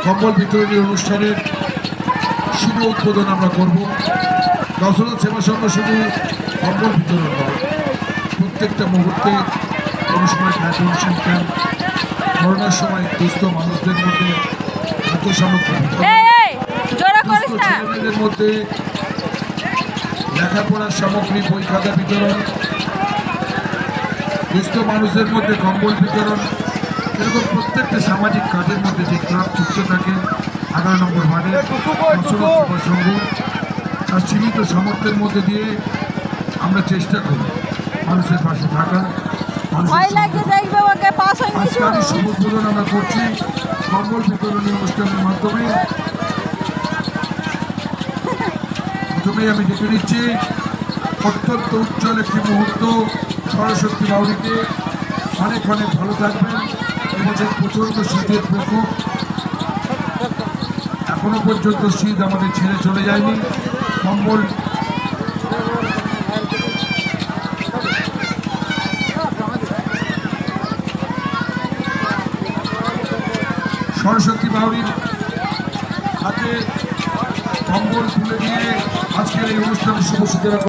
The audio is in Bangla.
কম্বল বিতরণী অনুষ্ঠানের শুভ উদ্বোধন আমরা করব। দশরথ সেবা সংঘ শুধু কম্বল বিতরণ নয়, প্রত্যেকটা মুহূর্তে কোনো সময় গ্র্যাজুয়েশন ক্যাম্প, করোনার সময় দুস্থ মানুষদের মধ্যে খাদ্য সামগ্রী ছেলেমেয়েদের মধ্যে লেখাপড়ার সামগ্রী, বই খাতা বিতরণ, দুস্থ মানুষদের মধ্যে কম্বল বিতরণ, এরকম প্রত্যেকটা সামাজিক কাজের মধ্যে যে ক্লাব যুক্ত থাকে 11 নম্বর ওয়ার্ডের দশরথ সেবা সংঘ, তার সীমিত সামর্থ্যের মধ্যে দিয়ে আমরা চেষ্টা করি মানুষের পাশে থাকা। আজকাল শুভ উদ্বোধন আমরা করছি কম্বল বিতরণী অনুষ্ঠানের মাধ্যমে। প্রথমেই আমি দেখে নিচ্ছি অত্যন্ত উজ্জ্বল একটি মুহূর্ত। সরস্বতী বাউরিকে অনেক অনেক ভালো থাকবেন। এবছর প্রচণ্ড শীতের প্রকোপ, এখনো পর্যন্ত শীত আমাদের ছেড়ে চলে যায়নি। কম্বল সরস্বতী বাউরির হাতে কম্বল তুলে দিয়ে আজকের এই অনুষ্ঠানের শুভ সূচনা